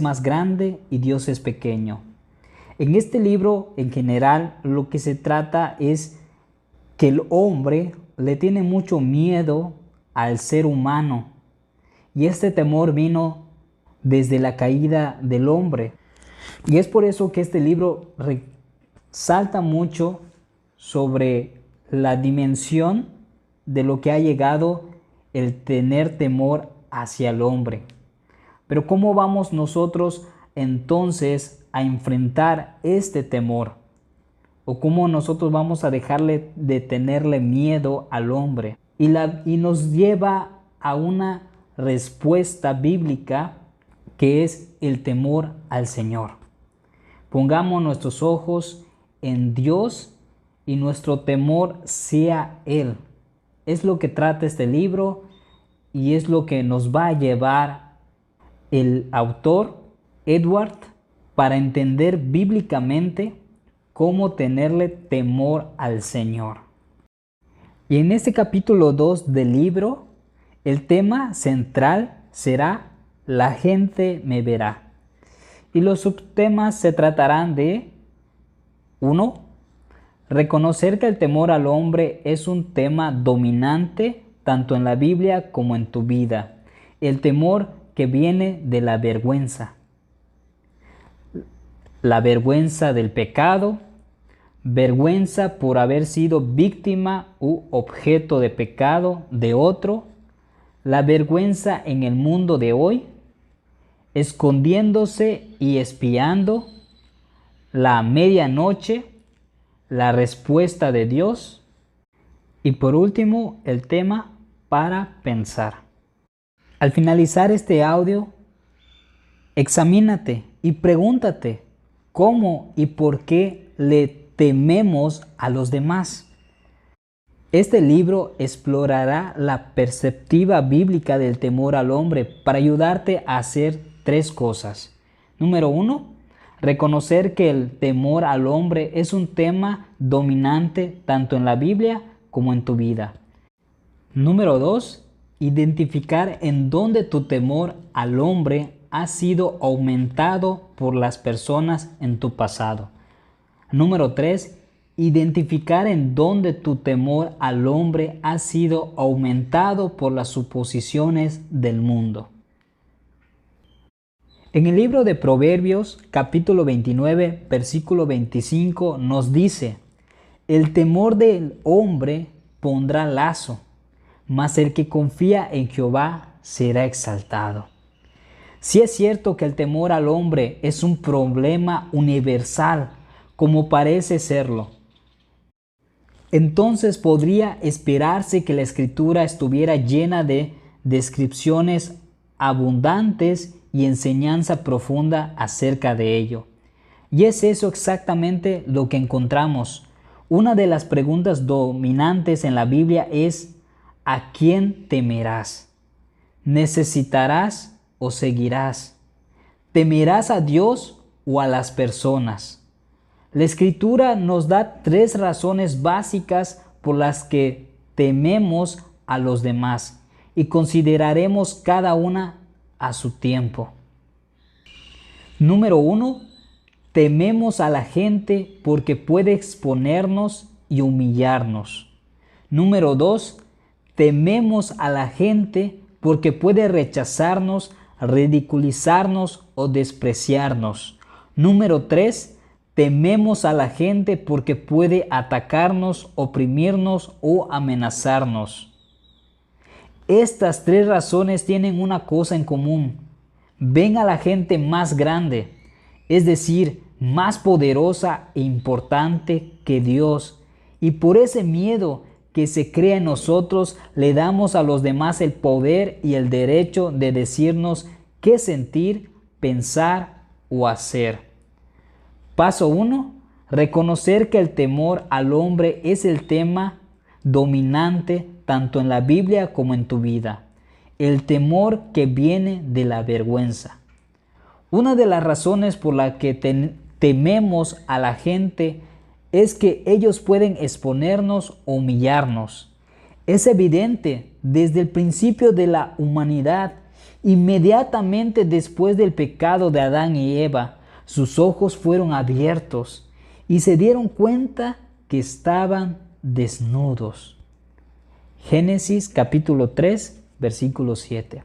más grande y Dios es pequeño. En este libro, en general, lo que se trata es que el hombre le tiene mucho miedo al ser humano. Y este temor vino desde la caída del hombre. Y es por eso que este libro resalta mucho sobre la dimensión de lo que ha llegado el tener temor hacia el hombre. Pero ¿cómo vamos nosotros entonces a enfrentar este temor? ¿O cómo nosotros vamos a dejarle de tenerle miedo al hombre? Y nos lleva a una respuesta bíblica que es el temor al Señor. Pongamos nuestros ojos en Dios y nuestro temor sea Él. Es lo que trata este libro y es lo que nos va a llevar el autor, Edward, para entender bíblicamente cómo tenerle temor al Señor. Y en este capítulo 2 del libro, el tema central será la gente me verá. Y los subtemas se tratarán de 1. Reconocer que el temor al hombre es un tema dominante tanto en la Biblia como en tu vida. El temor que viene de la vergüenza. La vergüenza del pecado, vergüenza por haber sido víctima u objeto de pecado de otro, la vergüenza en el mundo de hoy, escondiéndose y espiando, la medianoche, la respuesta de Dios y por último el tema para pensar. Al finalizar este audio, examínate y pregúntate cómo y por qué le tememos a los demás. Este libro explorará la perspectiva bíblica del temor al hombre para ayudarte a hacer 3 cosas. Número 1, reconocer que el temor al hombre es un tema dominante tanto en la Biblia como en tu vida. Número 2, identificar en dónde tu temor al hombre ha sido aumentado por las personas en tu pasado. Número 3, identificar en dónde tu temor al hombre ha sido aumentado por las suposiciones del mundo. En el libro de Proverbios, capítulo 29, versículo 25, nos dice: el temor del hombre pondrá lazo, mas el que confía en Jehová será exaltado. Sí es cierto que el temor al hombre es un problema universal, como parece serlo. Entonces podría esperarse que la Escritura estuviera llena de descripciones abundantes y enseñanza profunda acerca de ello. Y es eso exactamente lo que encontramos. Una de las preguntas dominantes en la Biblia es: ¿a quién temerás? ¿Necesitarás o seguirás? ¿Temerás a Dios o a las personas? La Escritura nos da 3 razones básicas por las que tememos a los demás y consideraremos cada una a su tiempo. Número 1, tememos a la gente porque puede exponernos y humillarnos. Número 2, tememos a la gente porque puede rechazarnos, ridiculizarnos o despreciarnos. Número 3, tememos a la gente porque puede atacarnos, oprimirnos o amenazarnos. Estas 3 razones tienen una cosa en común: ven a la gente más grande, es decir, más poderosa e importante que Dios, y por ese miedo que se crea en nosotros, le damos a los demás el poder y el derecho de decirnos qué sentir, pensar o hacer. Paso 1. Reconocer que el temor al hombre es el tema dominante tanto en la Biblia como en tu vida. El temor que viene de la vergüenza. Una de las razones por la que tememos a la gente es que ellos pueden exponernos o humillarnos. Es evidente desde el principio de la humanidad Inmediatamente después del pecado de Adán y Eva, sus ojos fueron abiertos y se dieron cuenta que estaban desnudos. Génesis capítulo 3, versículo 7.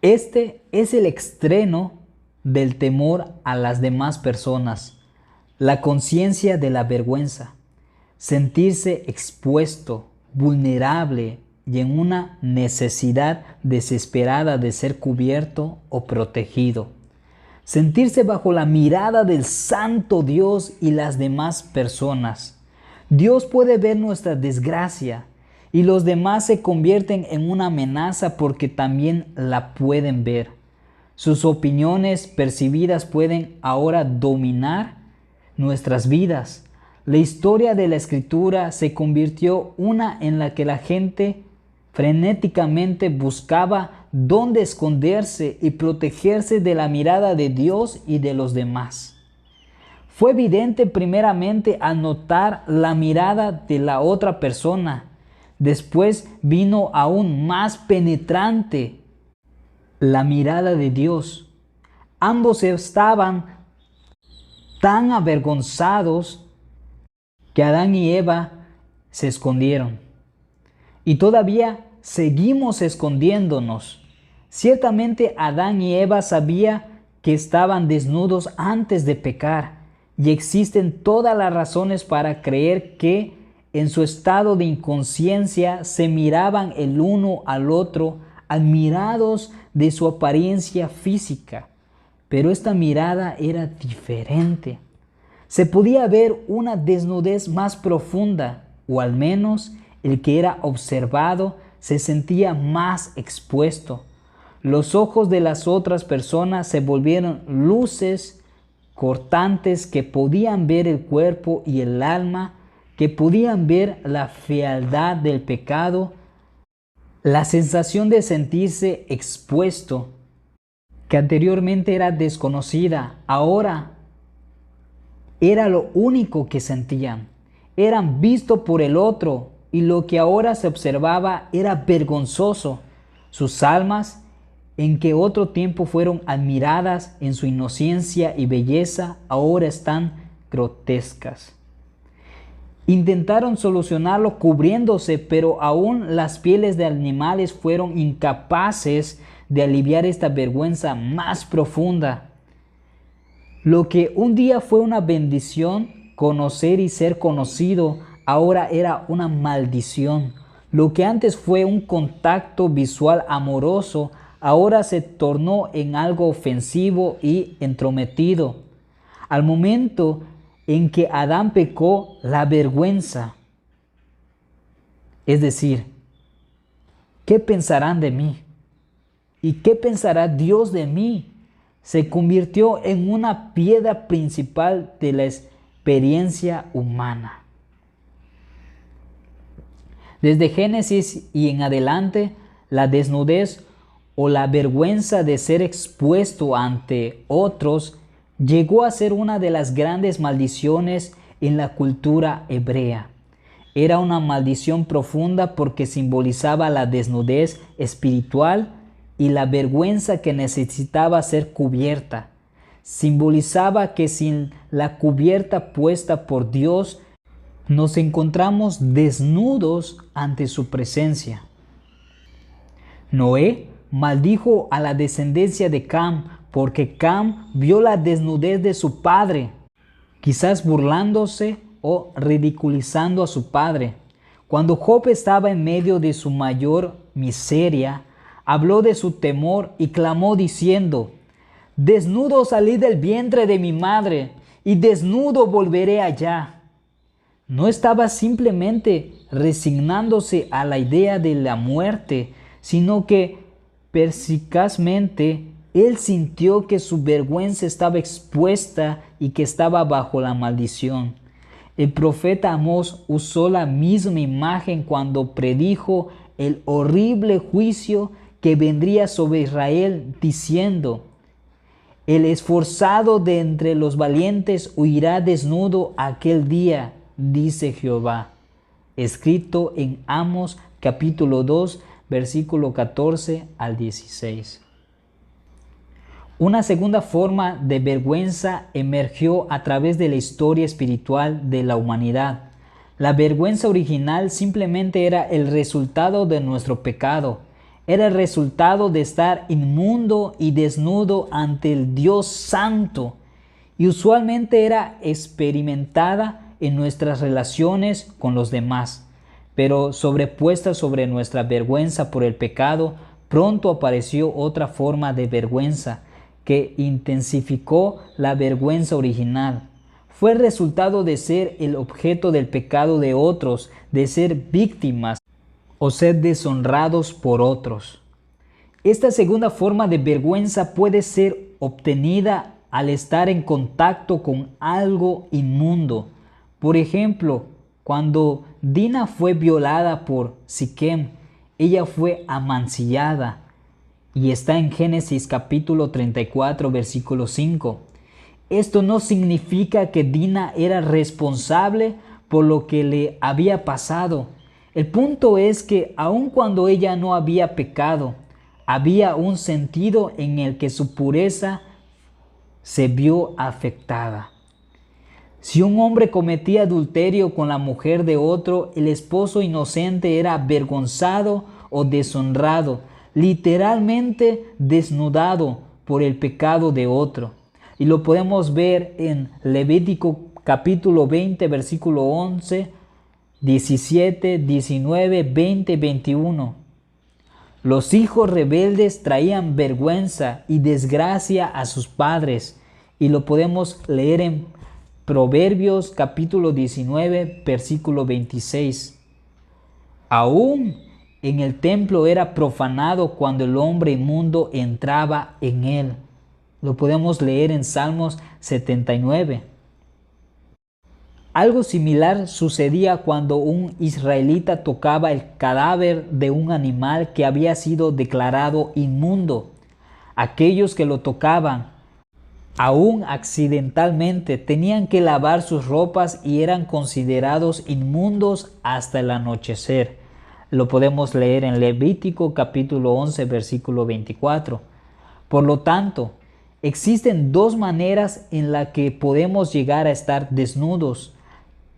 Este es el extremo del temor a las demás personas, la conciencia de la vergüenza, sentirse expuesto, vulnerable y en una necesidad desesperada de ser cubierto o protegido. Sentirse bajo la mirada del santo Dios y las demás personas. Dios puede ver nuestra desgracia y los demás se convierten en una amenaza porque también la pueden ver. Sus opiniones percibidas pueden ahora dominar nuestras vidas. La historia de la Escritura se convirtió una en la que la gente frenéticamente buscaba dónde esconderse y protegerse de la mirada de Dios y de los demás. Fue evidente primeramente al notar la mirada de la otra persona. Después vino aún más penetrante la mirada de Dios. Ambos estaban tan avergonzados que Adán y Eva se escondieron. Y todavía seguimos escondiéndonos. Ciertamente Adán y Eva sabían que estaban desnudos antes de pecar, y existen todas las razones para creer que en su estado de inconsciencia se miraban el uno al otro, admirados de su apariencia física. Pero esta mirada era diferente. Se podía ver una desnudez más profunda, o al menos el que era observado se sentía más expuesto. Los ojos de las otras personas se volvieron luces cortantes que podían ver el cuerpo y el alma, que podían ver la fealdad del pecado, la sensación de sentirse expuesto, que anteriormente era desconocida, ahora era lo único que sentían. Eran vistos por el otro y lo que ahora se observaba era vergonzoso. Sus almas, en que otro tiempo fueron admiradas en su inocencia y belleza, ahora están grotescas. Intentaron solucionarlo cubriéndose, pero aún las pieles de animales fueron incapaces de aliviar esta vergüenza más profunda. Lo que un día fue una bendición, conocer y ser conocido, ahora era una maldición. Lo que antes fue un contacto visual amoroso, ahora se tornó en algo ofensivo y entrometido. Al momento en que Adán pecó, la vergüenza, es decir, ¿qué pensarán de mí? ¿Y qué pensará Dios de mí? Se convirtió en una piedra principal de la experiencia humana. Desde Génesis y en adelante, la desnudez o la vergüenza de ser expuesto ante otros llegó a ser una de las grandes maldiciones en la cultura hebrea. Era una maldición profunda porque simbolizaba la desnudez espiritual y la vergüenza que necesitaba ser cubierta. Simbolizaba que sin la cubierta puesta por Dios, nos encontramos desnudos ante su presencia. Noé maldijo a la descendencia de Cam porque Cam vio la desnudez de su padre, quizás burlándose o ridiculizando a su padre. Cuando Job estaba en medio de su mayor miseria, habló de su temor y clamó diciendo: «Desnudo salí del vientre de mi madre, y desnudo volveré allá». No estaba simplemente resignándose a la idea de la muerte, sino que perspicazmente él sintió que su vergüenza estaba expuesta y que estaba bajo la maldición. El profeta Amós usó la misma imagen cuando predijo el horrible juicio que vendría sobre Israel, diciendo: «El esforzado de entre los valientes huirá desnudo aquel día, dice Jehová», escrito en Amós capítulo 2, versículo 14 al 16. Una segunda forma de vergüenza emergió a través de la historia espiritual de la humanidad. La vergüenza original simplemente era el resultado de nuestro pecado. Era el resultado de estar inmundo y desnudo ante el Dios Santo. Y usualmente era experimentada en nuestras relaciones con los demás. Pero sobrepuesta sobre nuestra vergüenza por el pecado, pronto apareció otra forma de vergüenza que intensificó la vergüenza original. Fue el resultado de ser el objeto del pecado de otros, de ser víctimas o ser deshonrados por otros. Esta segunda forma de vergüenza puede ser obtenida al estar en contacto con algo inmundo. Por ejemplo, cuando Dina fue violada por Siquem, ella fue amancillada. Y está en Génesis capítulo 34, versículo 5. Esto no significa que Dina era responsable por lo que le había pasado. El punto es que aun cuando ella no había pecado, había un sentido en el que su pureza se vio afectada. Si un hombre cometía adulterio con la mujer de otro, el esposo inocente era avergonzado o deshonrado, literalmente desnudado por el pecado de otro. Y lo podemos ver en Levítico capítulo 20, versículo 11, 17, 19, 20, 21. Los hijos rebeldes traían vergüenza y desgracia a sus padres. Y lo podemos leer en Proverbios capítulo 19, versículo 26. Aún en el templo era profanado cuando el hombre inmundo entraba en él. Lo podemos leer en Salmos 79. Algo similar sucedía cuando un israelita tocaba el cadáver de un animal que había sido declarado inmundo. Aquellos que lo tocaban, aún accidentalmente, tenían que lavar sus ropas y eran considerados inmundos hasta el anochecer. Lo podemos leer en Levítico capítulo 11, versículo 24. Por lo tanto, existen dos maneras en las que podemos llegar a estar desnudos.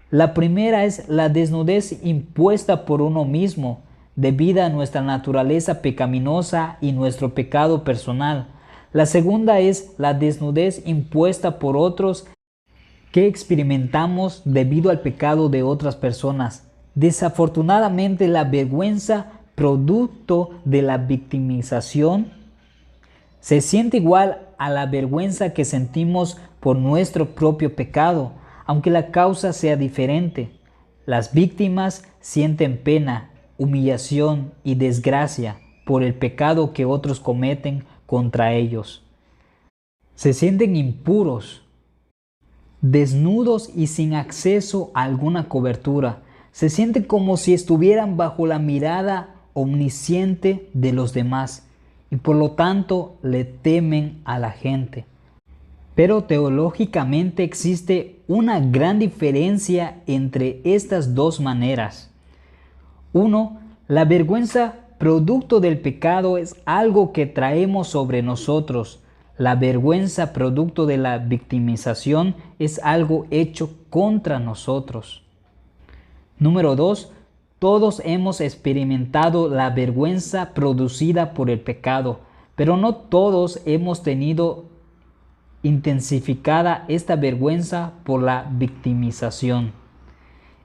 La primera es la desnudez impuesta por uno mismo, debido a nuestra naturaleza pecaminosa y nuestro pecado personal. La segunda es la desnudez impuesta por otros que experimentamos debido al pecado de otras personas. Desafortunadamente, la vergüenza producto de la victimización se siente igual a la vergüenza que sentimos por nuestro propio pecado, aunque la causa sea diferente. Las víctimas sienten pena, humillación y desgracia por el pecado que otros cometen contra ellos. Se sienten impuros, desnudos y sin acceso a alguna cobertura. Se sienten como si estuvieran bajo la mirada omnisciente de los demás y por lo tanto le temen a la gente. Pero teológicamente existe una gran diferencia entre estas dos maneras. 1. La vergüenza producto del pecado es algo que traemos sobre nosotros. La vergüenza producto de la victimización es algo hecho contra nosotros. Número 2. Todos hemos experimentado la vergüenza producida por el pecado, pero no todos hemos tenido intensificada esta vergüenza por la victimización.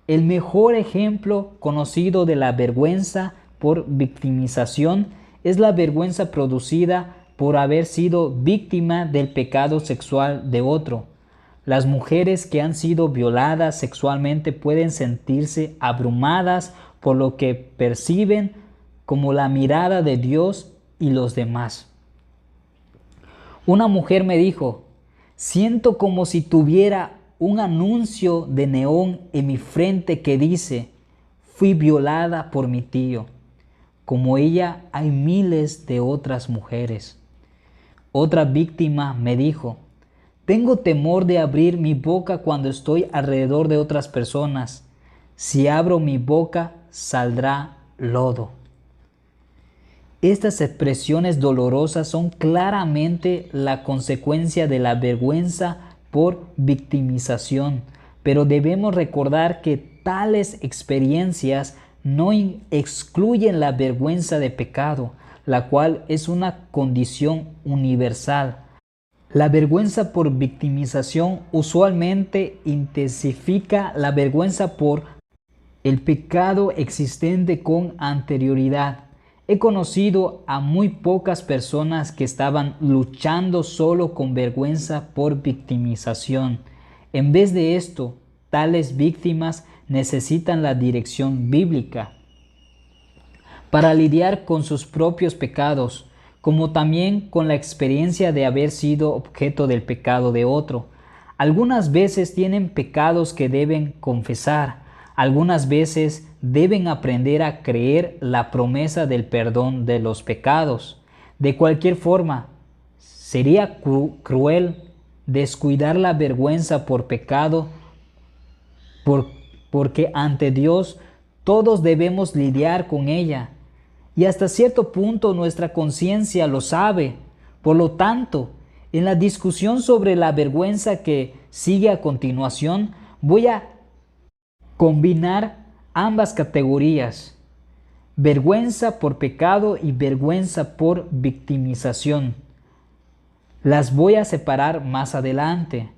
El mejor ejemplo conocido de la vergüenza por victimización es la vergüenza producida por haber sido víctima del pecado sexual de otro. Las mujeres que han sido violadas sexualmente pueden sentirse abrumadas por lo que perciben como la mirada de Dios y los demás. Una mujer me dijo: siento como si tuviera un anuncio de neón en mi frente que dice: fui violada por mi tío. Como ella hay miles de otras mujeres. Otra víctima me dijo: tengo temor de abrir mi boca cuando estoy alrededor de otras personas. Si abro mi boca, saldrá lodo. Estas expresiones dolorosas son claramente la consecuencia de la vergüenza por victimización, pero debemos recordar que tales experiencias no excluyen la vergüenza de pecado, la cual es una condición universal. La vergüenza por victimización usualmente intensifica la vergüenza por el pecado existente con anterioridad. He conocido a muy pocas personas que estaban luchando solo con vergüenza por victimización. En vez de esto, tales víctimas necesitan la dirección bíblica para lidiar con sus propios pecados, como también con la experiencia de haber sido objeto del pecado de otro. Algunas veces tienen pecados que deben confesar. Algunas veces deben aprender a creer la promesa del perdón de los pecados. De cualquier forma, sería cruel descuidar la vergüenza por pecado, porque ante Dios todos debemos lidiar con ella. Y hasta cierto punto nuestra conciencia lo sabe. Por lo tanto, en la discusión sobre la vergüenza que sigue a continuación, voy a combinar ambas categorías, vergüenza por pecado y vergüenza por victimización. Las voy a separar más adelante,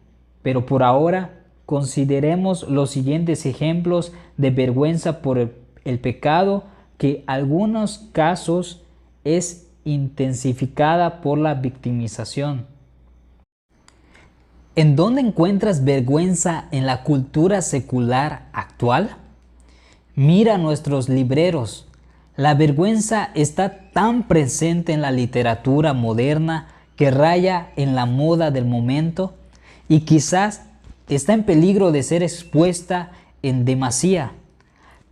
pero por ahora consideremos los siguientes ejemplos de vergüenza por el pecado que en algunos casos es intensificada por la victimización. ¿En dónde encuentras vergüenza en la cultura secular actual? Mira nuestros libreros. La vergüenza está tan presente en la literatura moderna que raya en la moda del momento y quizás está en peligro de ser expuesta en demasía.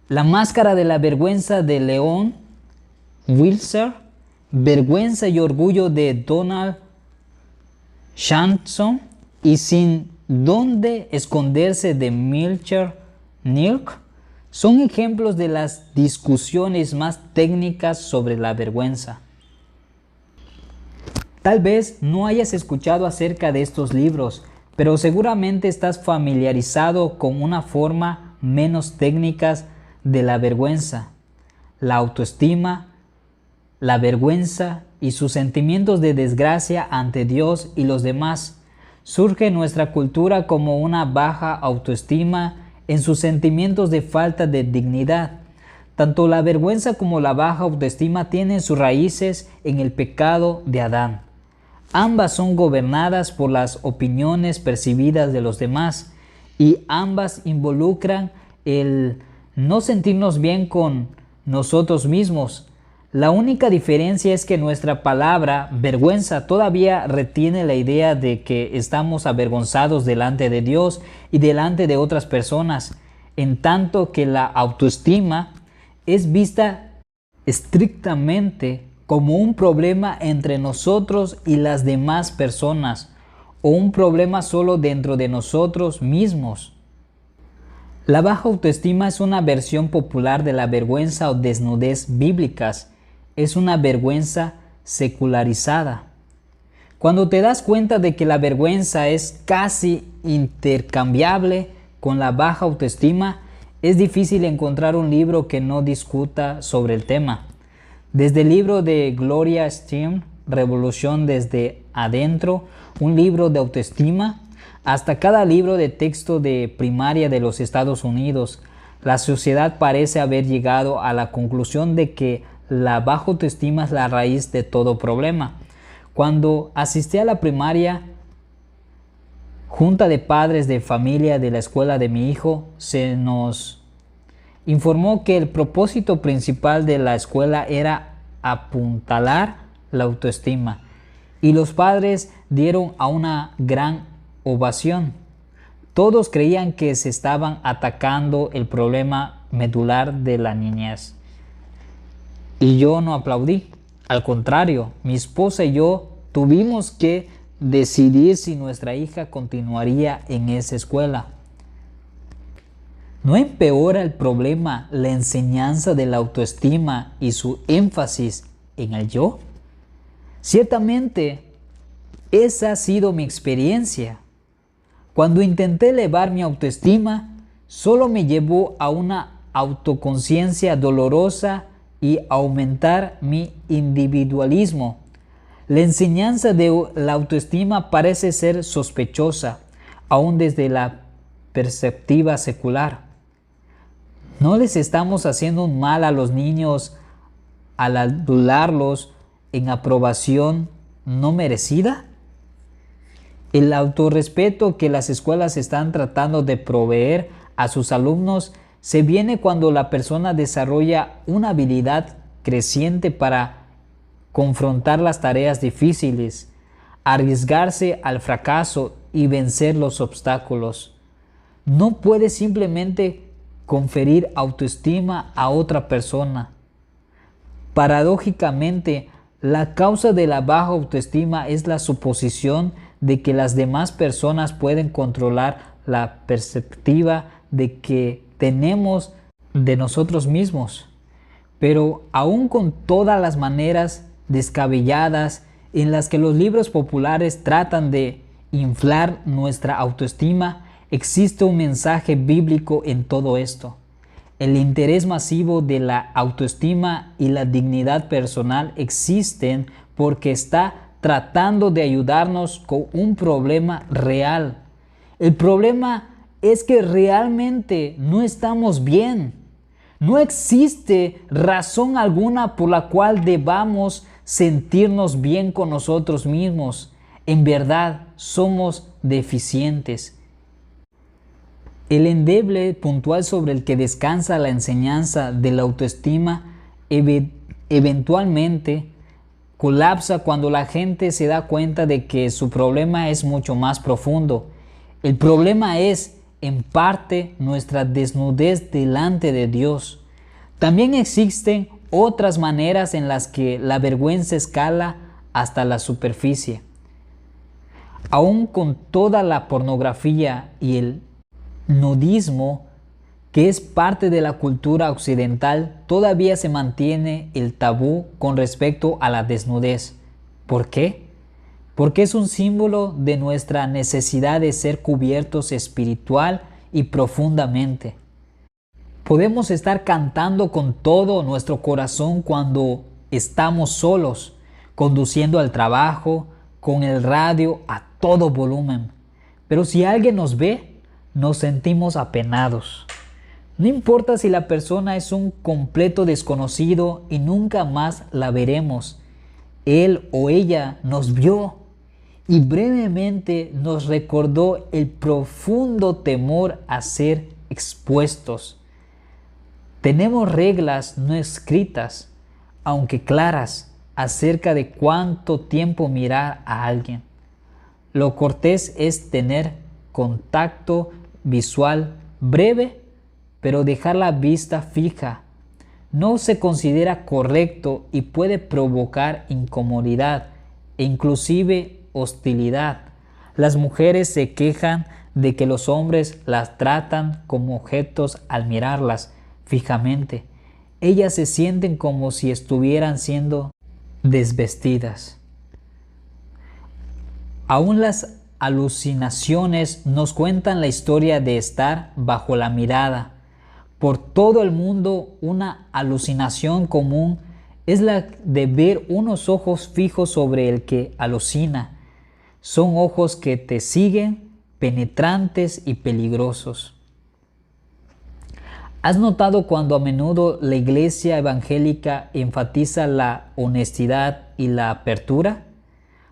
La máscara de la vergüenza de Leon Wilson, Vergüenza y orgullo de Donald Shanson y Sin dónde esconderse de Milcher Nilk son ejemplos de las discusiones más técnicas sobre la vergüenza. Tal vez no hayas escuchado acerca de estos libros, pero seguramente estás familiarizado con una forma menos técnica de la vergüenza, la autoestima, la vergüenza y sus sentimientos de desgracia ante Dios y los demás. Surge en nuestra cultura como una baja autoestima en sus sentimientos de falta de dignidad. Tanto la vergüenza como la baja autoestima tienen sus raíces en el pecado de Adán. Ambas son gobernadas por las opiniones percibidas de los demás y ambas involucran el no sentirnos bien con nosotros mismos. La única diferencia es que nuestra palabra vergüenza todavía retiene la idea de que estamos avergonzados delante de Dios y delante de otras personas, en tanto que la autoestima es vista estrictamente como un problema entre nosotros y las demás personas, o un problema solo dentro de nosotros mismos. La baja autoestima es una versión popular de la vergüenza o desnudez bíblicas. Es una vergüenza secularizada. Cuando te das cuenta de que la vergüenza es casi intercambiable con la baja autoestima, es difícil encontrar un libro que no discuta sobre el tema. Desde el libro de Gloria Steinem, Revolución desde adentro, un libro de autoestima, hasta cada libro de texto de primaria de los Estados Unidos, la sociedad parece haber llegado a la conclusión de que la baja autoestima es la raíz de todo problema. Cuando asistí a la primaria, junta de padres de familia de la escuela de mi hijo, se nos informó que el propósito principal de la escuela era apuntalar la autoestima, y los padres dieron a una gran ovación. Todos creían que se estaban atacando el problema medular de la niñez. Y yo no aplaudí. Al contrario, mi esposa y yo tuvimos que decidir si nuestra hija continuaría en esa escuela. ¿No empeora el problema la enseñanza de la autoestima y su énfasis en el yo? Ciertamente, esa ha sido mi experiencia. Cuando intenté elevar mi autoestima, solo me llevó a una autoconciencia dolorosa y aumentar mi individualismo. La enseñanza de la autoestima parece ser sospechosa, aún desde la perspectiva secular. ¿No les estamos haciendo un mal a los niños al adularlos en aprobación no merecida? El autorrespeto que las escuelas están tratando de proveer a sus alumnos se viene cuando la persona desarrolla una habilidad creciente para confrontar las tareas difíciles, arriesgarse al fracaso y vencer los obstáculos. No puede simplemente conferir autoestima a otra persona. Paradójicamente, la causa de la baja autoestima es la suposición de que las demás personas pueden controlar la perspectiva de que tenemos de nosotros mismos. Pero aún con todas las maneras descabelladas en las que los libros populares tratan de inflar nuestra autoestima, existe un mensaje bíblico en todo esto. El interés masivo de la autoestima y la dignidad personal existen porque está tratando de ayudarnos con un problema real. El problema es que realmente no estamos bien. No existe razón alguna por la cual debamos sentirnos bien con nosotros mismos. En verdad, somos deficientes. El endeble puntual sobre el que descansa la enseñanza de la autoestima eventualmente colapsa cuando la gente se da cuenta de que su problema es mucho más profundo. El problema es, en parte, nuestra desnudez delante de Dios. También existen otras maneras en las que la vergüenza escala hasta la superficie. Aún con toda la pornografía y el nudismo que es parte de la cultura occidental, todavía se mantiene el tabú con respecto a la desnudez. ¿Por qué? Porque es un símbolo de nuestra necesidad de ser cubiertos espiritual y profundamente. Podemos estar cantando con todo nuestro corazón cuando estamos solos, conduciendo al trabajo, con el radio a todo volumen. Pero si alguien nos ve, nos sentimos apenados. No importa si la persona es un completo desconocido y nunca más la veremos. Él o ella nos vio y brevemente nos recordó el profundo temor a ser expuestos. Tenemos reglas no escritas, aunque claras, acerca de cuánto tiempo mirar a alguien. Lo cortés es tener contacto visual breve, pero dejar la vista fija no se considera correcto y puede provocar incomodidad e inclusive hostilidad. Las mujeres se quejan de que los hombres las tratan como objetos al mirarlas fijamente. Ellas se sienten como si estuvieran siendo desvestidas. Aún las alucinaciones nos cuentan la historia de estar bajo la mirada. Por todo el mundo, una alucinación común es la de ver unos ojos fijos sobre el que alucina. Son ojos que te siguen, penetrantes y peligrosos. ¿Has notado cuando a menudo la iglesia evangélica enfatiza la honestidad y la apertura?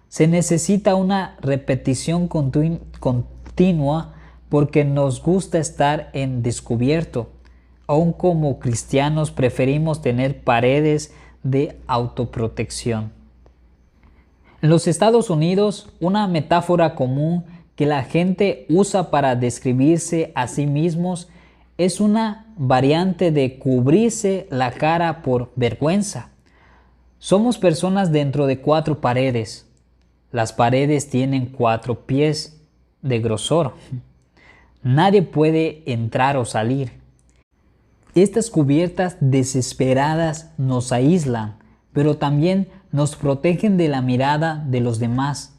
Se necesita una repetición continua porque nos gusta estar en descubierto. Aún como cristianos preferimos tener paredes de autoprotección. En los Estados Unidos, una metáfora común que la gente usa para describirse a sí mismos es una variante de cubrirse la cara por vergüenza. Somos personas dentro de 4 paredes. Las paredes tienen 4 pies de grosor. Nadie puede entrar o salir. Estas cubiertas desesperadas nos aíslan, pero también nos protegen de la mirada de los demás.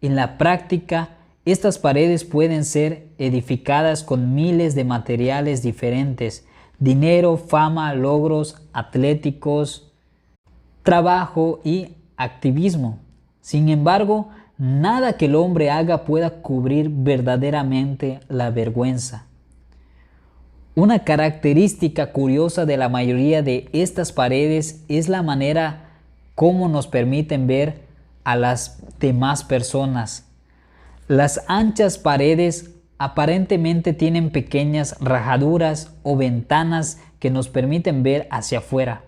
En la práctica, estas paredes pueden ser edificadas con miles de materiales diferentes: dinero, fama, logros atléticos, trabajo y activismo. Sin embargo, nada que el hombre haga pueda cubrir verdaderamente la vergüenza. Una característica curiosa de la mayoría de estas paredes es la manera como nos permiten ver a las demás personas. Las anchas paredes aparentemente tienen pequeñas rajaduras o ventanas que nos permiten ver hacia afuera.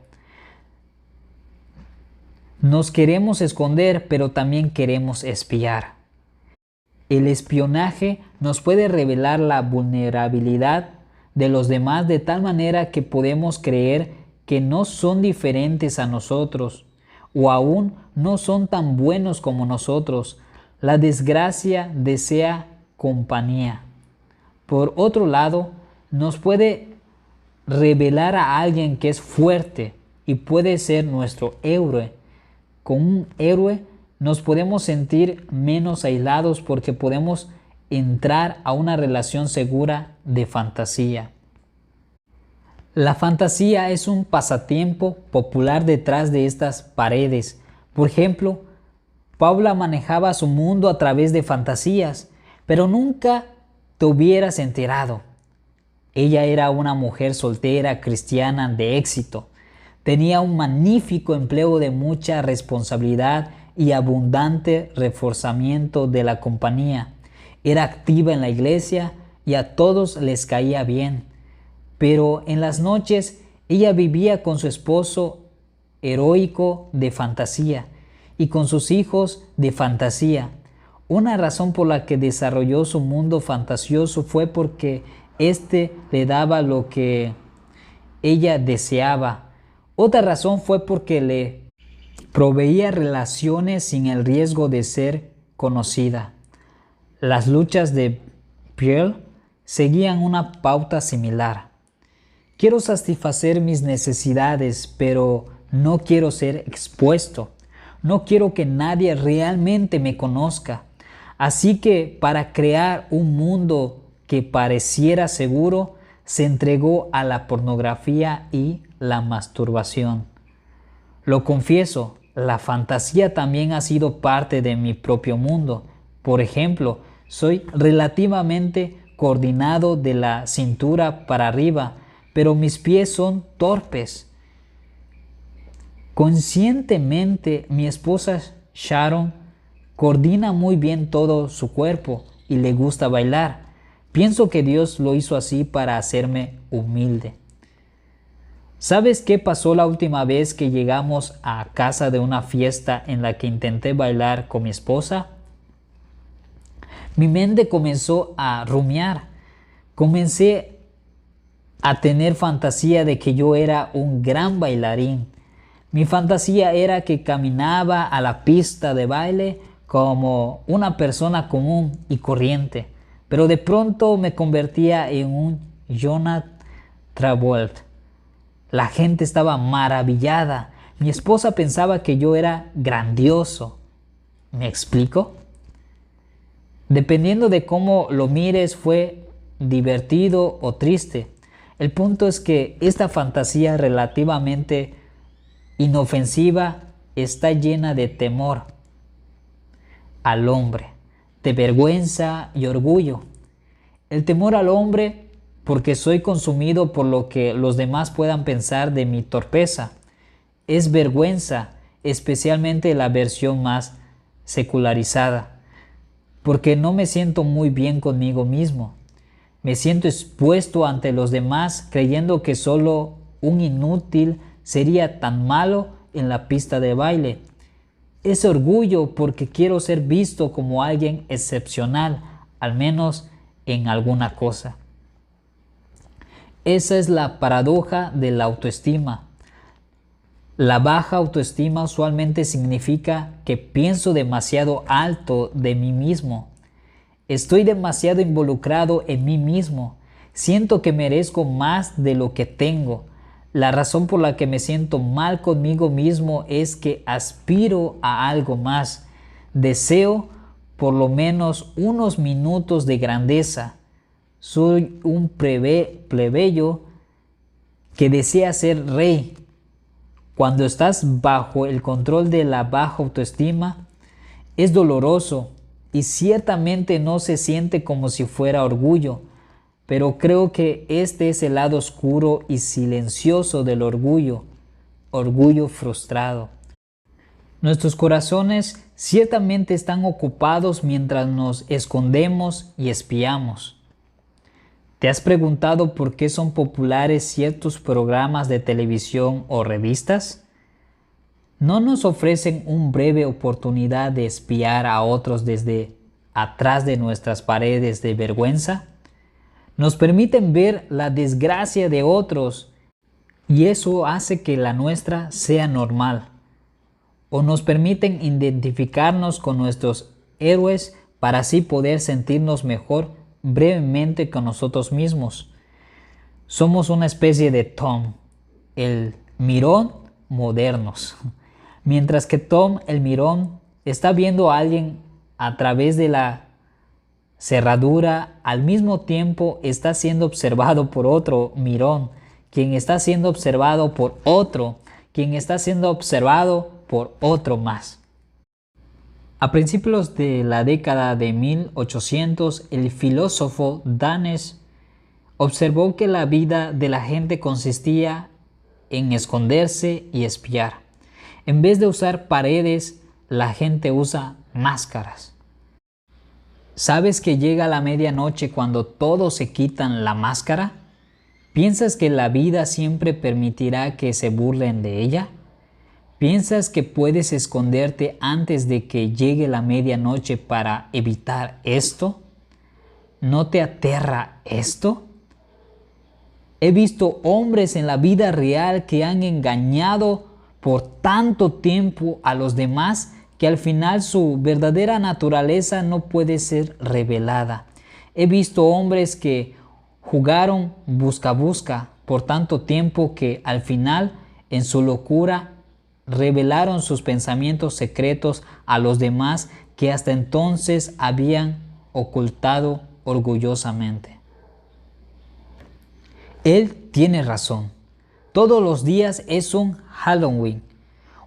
Nos queremos esconder, pero también queremos espiar. El espionaje nos puede revelar la vulnerabilidad de los demás de tal manera que podemos creer que no son diferentes a nosotros o aún no son tan buenos como nosotros. La desgracia desea compañía. Por otro lado, nos puede revelar a alguien que es fuerte y puede ser nuestro héroe. Con un héroe nos podemos sentir menos aislados porque podemos entrar a una relación segura de fantasía. La fantasía es un pasatiempo popular detrás de estas paredes. Por ejemplo, Paula manejaba su mundo a través de fantasías, pero nunca te hubieras enterado. Ella era una mujer soltera, cristiana, de éxito. Tenía un magnífico empleo de mucha responsabilidad y abundante reforzamiento de la compañía. Era activa en la iglesia y a todos les caía bien. Pero en las noches ella vivía con su esposo heroico de fantasía y con sus hijos de fantasía. Una razón por la que desarrolló su mundo fantasioso fue porque éste le daba lo que ella deseaba. Otra razón fue porque le proveía relaciones sin el riesgo de ser conocida. Las luchas de Pearl seguían una pauta similar. Quiero satisfacer mis necesidades, pero no quiero ser expuesto. No quiero que nadie realmente me conozca. Así que para crear un mundo que pareciera seguro, se entregó a la pornografía y la masturbación. Lo confieso, la fantasía también ha sido parte de mi propio mundo. Por ejemplo, soy relativamente coordinado de la cintura para arriba, pero mis pies son torpes. Conscientemente, mi esposa Sharon coordina muy bien todo su cuerpo y le gusta bailar. Pienso que Dios lo hizo así para hacerme humilde. ¿Sabes qué pasó la última vez que llegamos a casa de una fiesta en la que intenté bailar con mi esposa? Mi mente comenzó a rumiar. Comencé a tener fantasía de que yo era un gran bailarín. Mi fantasía era que caminaba a la pista de baile como una persona común y corriente, pero de pronto me convertía en un Jonathan Travolta. La gente estaba maravillada. Mi esposa pensaba que yo era grandioso. ¿Me explico? Dependiendo de cómo lo mires, fue divertido o triste. El punto es que esta fantasía relativamente inofensiva está llena de temor al hombre, de vergüenza y orgullo. El temor al hombre porque soy consumido por lo que los demás puedan pensar de mi torpeza. Es vergüenza, especialmente la versión más secularizada, porque no me siento muy bien conmigo mismo. Me siento expuesto ante los demás creyendo que solo un inútil sería tan malo en la pista de baile. Es orgullo porque quiero ser visto como alguien excepcional, al menos en alguna cosa. Esa es la paradoja de la autoestima. La baja autoestima usualmente significa que pienso demasiado alto de mí mismo. Estoy demasiado involucrado en mí mismo. Siento que merezco más de lo que tengo. La razón por la que me siento mal conmigo mismo es que aspiro a algo más. Deseo por lo menos unos minutos de grandeza. Soy un plebeyo que desea ser rey. Cuando estás bajo el control de la baja autoestima, es doloroso y ciertamente no se siente como si fuera orgullo, pero creo que este es el lado oscuro y silencioso del orgullo, orgullo frustrado. Nuestros corazones ciertamente están ocupados mientras nos escondemos y espiamos. ¿Te has preguntado por qué son populares ciertos programas de televisión o revistas? ¿No nos ofrecen una breve oportunidad de espiar a otros desde atrás de nuestras paredes de vergüenza? Nos permiten ver la desgracia de otros y eso hace que la nuestra sea normal. O nos permiten identificarnos con nuestros héroes para así poder sentirnos mejor brevemente con nosotros mismos. Somos una especie de Tom, el mirón modernos. Mientras que Tom, el mirón, está viendo a alguien a través de la cerradura, al mismo tiempo está siendo observado por otro mirón, quien está siendo observado por otro, quien está siendo observado por otro más. A principios de la década de 1800, el filósofo danés observó que la vida de la gente consistía en esconderse y espiar. En vez de usar paredes, la gente usa máscaras. ¿Sabes que llega la medianoche cuando todos se quitan la máscara? ¿Piensas que la vida siempre permitirá que se burlen de ella? ¿Piensas que puedes esconderte antes de que llegue la medianoche para evitar esto? ¿No te aterra esto? He visto hombres en la vida real que han engañado por tanto tiempo a los demás que al final su verdadera naturaleza no puede ser revelada. He visto hombres que jugaron busca-busca por tanto tiempo que al final, en su locura, revelaron sus pensamientos secretos a los demás que hasta entonces habían ocultado orgullosamente. Él tiene razón. Todos los días es un Halloween.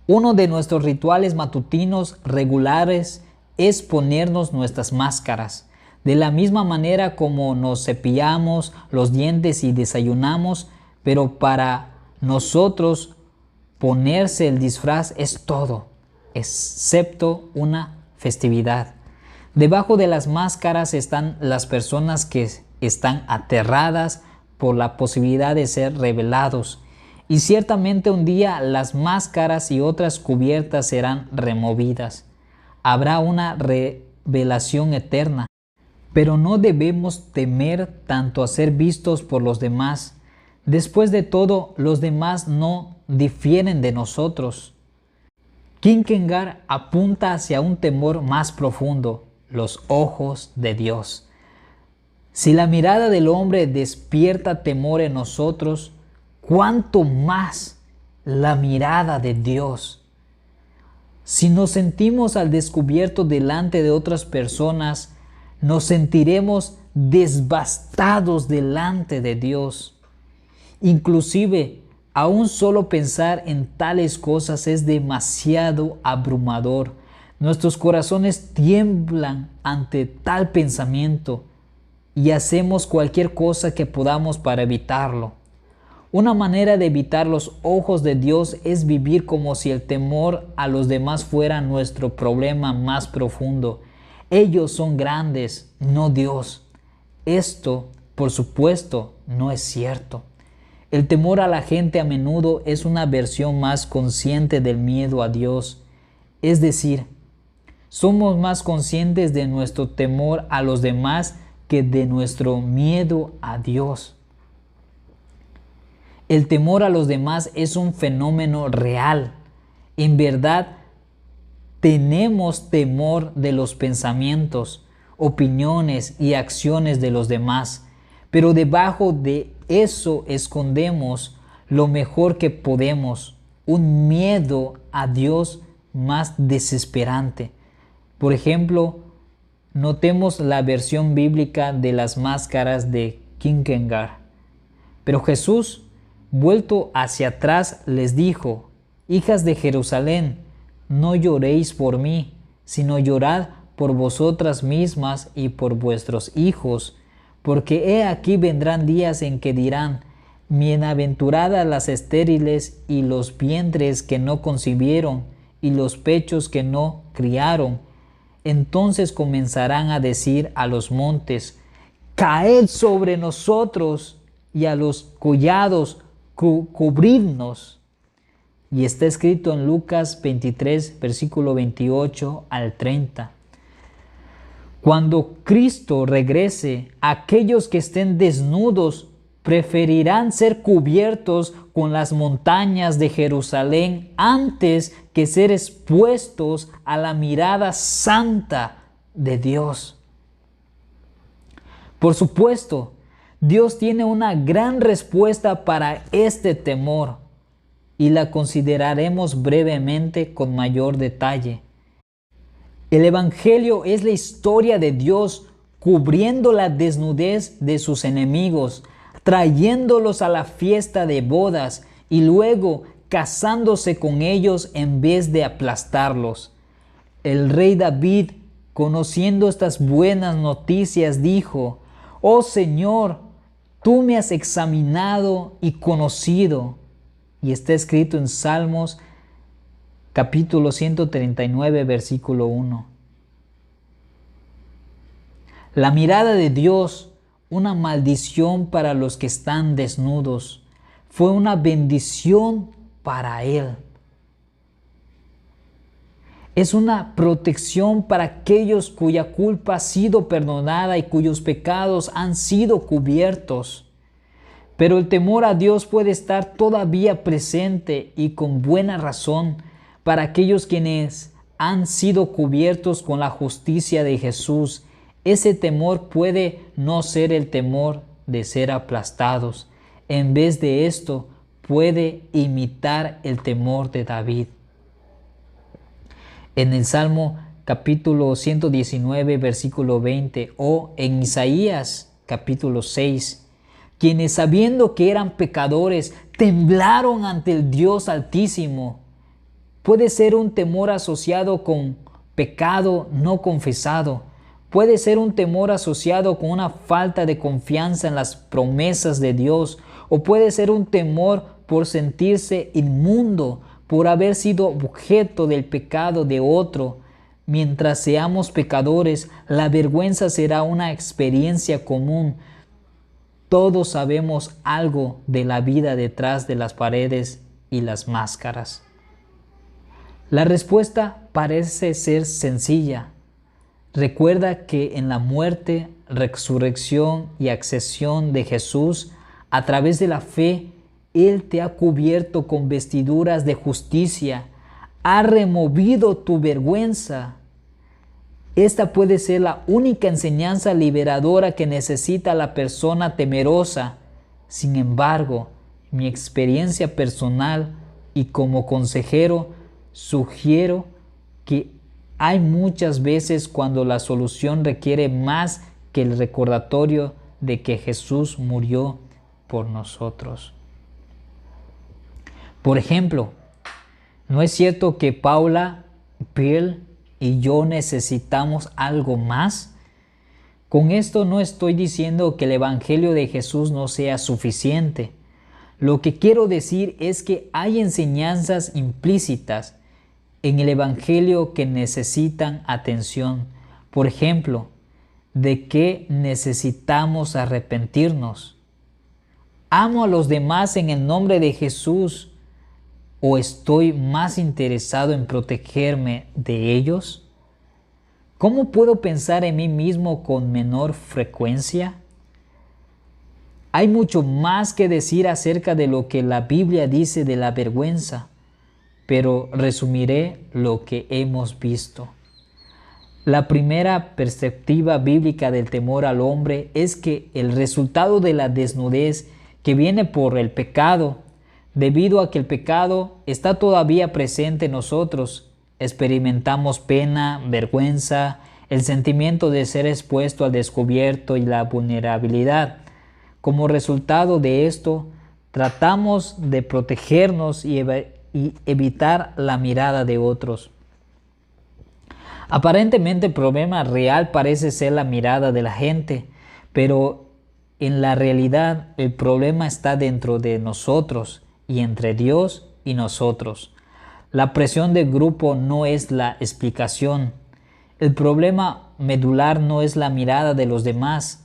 Uno de nuestros rituales matutinos regulares es ponernos nuestras máscaras. De la misma manera como nos cepillamos los dientes y desayunamos, pero para nosotros ponerse el disfraz es todo, excepto una festividad. Debajo de las máscaras están las personas que están aterradas por la posibilidad de ser revelados. Y ciertamente un día las máscaras y otras cubiertas serán removidas. Habrá una revelación eterna. Pero no debemos temer tanto a ser vistos por los demás. Después de todo, los demás no difieren de nosotros. Kierkegaard apunta hacia un temor más profundo, los ojos de Dios. Si la mirada del hombre despierta temor en nosotros, ¿cuánto más la mirada de Dios? Si nos sentimos al descubierto delante de otras personas, nos sentiremos devastados delante de Dios. Inclusive, aún solo pensar en tales cosas es demasiado abrumador. Nuestros corazones tiemblan ante tal pensamiento y hacemos cualquier cosa que podamos para evitarlo. Una manera de evitar los ojos de Dios es vivir como si el temor a los demás fuera nuestro problema más profundo. Ellos son grandes, no Dios. Esto, por supuesto, no es cierto. El temor a la gente a menudo es una versión más consciente del miedo a Dios. Es decir, somos más conscientes de nuestro temor a los demás que de nuestro miedo a Dios. El temor a los demás es un fenómeno real. En verdad, tenemos temor de los pensamientos, opiniones y acciones de los demás, pero debajo de eso escondemos lo mejor que podemos, un miedo a Dios más desesperante. Por ejemplo, notemos la versión bíblica de las máscaras de Kierkegaard. Pero Jesús, vuelto hacia atrás, les dijo: hijas de Jerusalén, no lloréis por mí, sino llorad por vosotras mismas y por vuestros hijos, porque he aquí vendrán días en que dirán: bienaventuradas las estériles y los vientres que no concibieron y los pechos que no criaron. Entonces comenzarán a decir a los montes: caed sobre nosotros, y a los collados: cubridnos. Y está escrito en Lucas 23, versículo 28 al 30. Cuando Cristo regrese, aquellos que estén desnudos preferirán ser cubiertos con las montañas de Jerusalén antes que ser expuestos a la mirada santa de Dios. Por supuesto, Dios tiene una gran respuesta para este temor y la consideraremos brevemente con mayor detalle. El Evangelio es la historia de Dios cubriendo la desnudez de sus enemigos, trayéndolos a la fiesta de bodas y luego casándose con ellos en vez de aplastarlos. El rey David, conociendo estas buenas noticias, dijo: oh Señor, tú me has examinado y conocido. Y está escrito en Salmos capítulo 139, versículo 1. La mirada de Dios, una maldición para los que están desnudos, fue una bendición para Él. Es una protección para aquellos cuya culpa ha sido perdonada y cuyos pecados han sido cubiertos. Pero el temor a Dios puede estar todavía presente y con buena razón para aquellos quienes han sido cubiertos con la justicia de Jesús. Ese temor puede no ser el temor de ser aplastados. En vez de esto, puede imitar el temor de David. En el Salmo capítulo 119, versículo 20, o en Isaías capítulo 6, quienes sabiendo que eran pecadores, temblaron ante el Dios Altísimo. Puede ser un temor asociado con pecado no confesado. Puede ser un temor asociado con una falta de confianza en las promesas de Dios. O puede ser un temor por sentirse inmundo, por haber sido objeto del pecado de otro. Mientras seamos pecadores, la vergüenza será una experiencia común. Todos sabemos algo de la vida detrás de las paredes y las máscaras. La respuesta parece ser sencilla. Recuerda que en la muerte, resurrección y ascensión de Jesús, a través de la fe, Él te ha cubierto con vestiduras de justicia, ha removido tu vergüenza. Esta puede ser la única enseñanza liberadora que necesita la persona temerosa. Sin embargo, mi experiencia personal y como consejero, sugiero que hay muchas veces cuando la solución requiere más que el recordatorio de que Jesús murió por nosotros. Por ejemplo, ¿no es cierto que Paula, Pearl y yo necesitamos algo más? Con esto no estoy diciendo que el Evangelio de Jesús no sea suficiente. Lo que quiero decir es que hay enseñanzas implícitas en el Evangelio que necesitan atención. Por ejemplo, ¿de qué necesitamos arrepentirnos? ¿Amo a los demás en el nombre de Jesús o estoy más interesado en protegerme de ellos? ¿Cómo puedo pensar en mí mismo con menor frecuencia? Hay mucho más que decir acerca de lo que la Biblia dice de la vergüenza, pero resumiré lo que hemos visto. La primera perspectiva bíblica del temor al hombre es que el resultado de la desnudez que viene por el pecado Debido a que el pecado está todavía presente en nosotros, experimentamos pena, vergüenza, el sentimiento de ser expuesto al descubierto y la vulnerabilidad. Como resultado de esto, tratamos de protegernos y evitar la mirada de otros. Aparentemente el problema real parece ser la mirada de la gente, pero en la realidad el problema está dentro de nosotros y entre Dios y nosotros. La presión del grupo no es la explicación. El problema medular no es la mirada de los demás.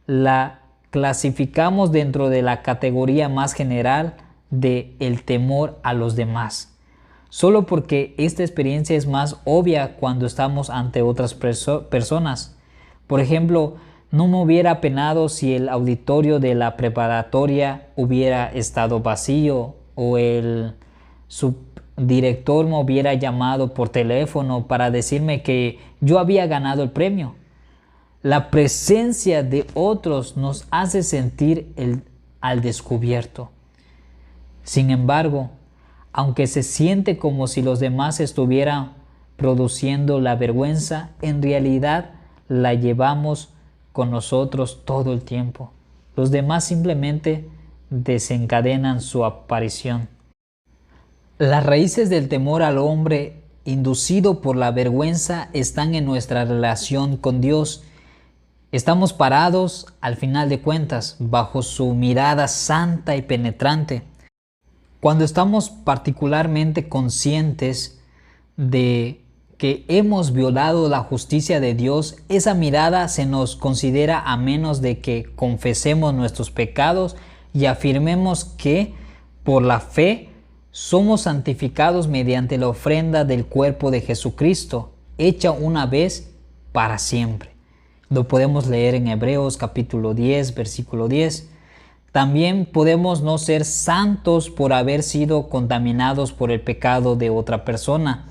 La clasificamos dentro de la categoría más general de el temor a los demás. Solo porque esta experiencia es más obvia cuando estamos ante otras personas. Por ejemplo, no me hubiera penado si el auditorio de la preparatoria hubiera estado vacío o el subdirector me hubiera llamado por teléfono para decirme que yo había ganado el premio. La presencia de otros nos hace sentir al descubierto. Sin embargo, aunque se siente como si los demás estuvieran produciendo la vergüenza, en realidad la llevamos con nosotros todo el tiempo. Los demás simplemente desencadenan su aparición. Las raíces del temor al hombre inducido por la vergüenza están en nuestra relación con Dios. Estamos parados, al final de cuentas, bajo su mirada santa y penetrante. Cuando estamos particularmente conscientes de que hemos violado la justicia de Dios, esa mirada se nos considera a menos de que confesemos nuestros pecados y afirmemos que, por la fe, somos santificados mediante la ofrenda del cuerpo de Jesucristo, hecha una vez para siempre. Lo podemos leer en Hebreos capítulo 10, versículo 10. También podemos no ser santos por haber sido contaminados por el pecado de otra persona.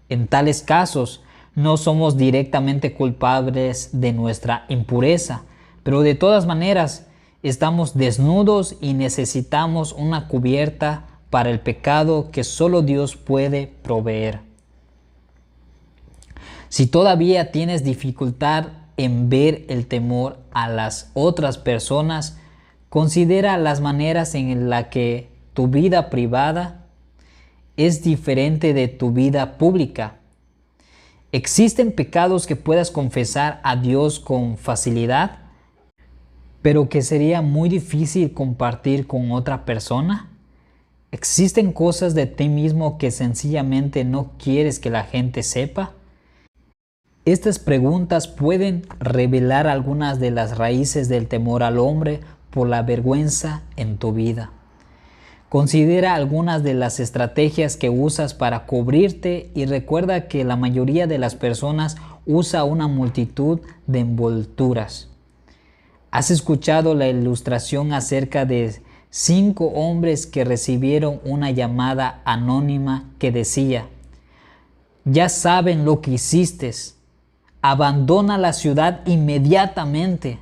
En tales casos, no somos directamente culpables de nuestra impureza, pero de todas maneras, estamos desnudos y necesitamos una cubierta para el pecado que solo Dios puede proveer. Si todavía tienes dificultad en ver el temor a las otras personas, considera las maneras en las que tu vida privada es diferente de tu vida pública. ¿Existen pecados que puedas confesar a Dios con facilidad, pero que sería muy difícil compartir con otra persona? ¿Existen cosas de ti mismo que sencillamente no quieres que la gente sepa? Estas preguntas pueden revelar algunas de las raíces del temor al hombre por la vergüenza en tu vida. Considera algunas de las estrategias que usas para cubrirte y recuerda que la mayoría de las personas usa una multitud de envolturas. ¿Has escuchado la ilustración acerca de 5 hombres que recibieron una llamada anónima que decía: ya saben lo que hiciste, abandona la ciudad inmediatamente?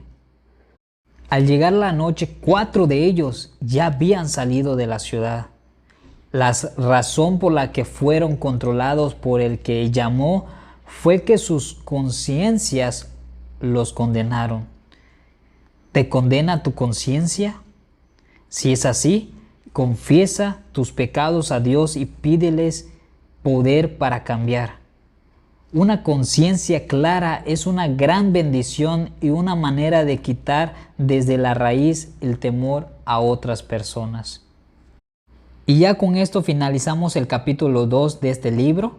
Al llegar la noche, 4 de ellos ya habían salido de la ciudad. La razón por la que fueron controlados por el que llamó fue que sus conciencias los condenaron. ¿Te condena tu conciencia? Si es así, confiesa tus pecados a Dios y pídeles poder para cambiar. Una conciencia clara es una gran bendición y una manera de quitar desde la raíz el temor a otras personas. Y ya con esto finalizamos el capítulo 2 de este libro.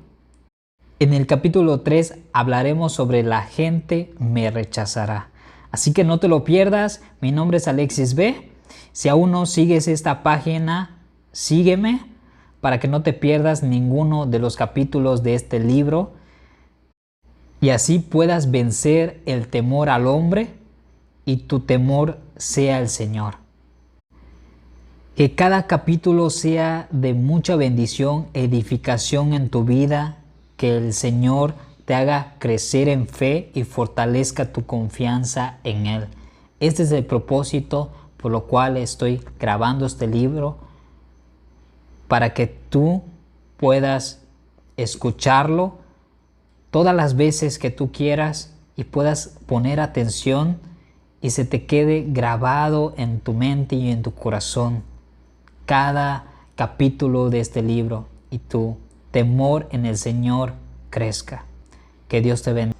En el capítulo 3 hablaremos sobre la gente me rechazará. Así que no te lo pierdas. Mi nombre es Alexis B. Si aún no sigues esta página, sígueme para que no te pierdas ninguno de los capítulos de este libro y así puedas vencer el temor al hombre y tu temor sea el Señor. Que cada capítulo sea de mucha bendición, edificación en tu vida, que el Señor te haga crecer en fe y fortalezca tu confianza en Él. Este es el propósito por lo cual estoy grabando este libro para que tú puedas escucharlo todas las veces que tú quieras y puedas poner atención y se te quede grabado en tu mente y en tu corazón cada capítulo de este libro y tu temor en el Señor crezca. Que Dios te bendiga.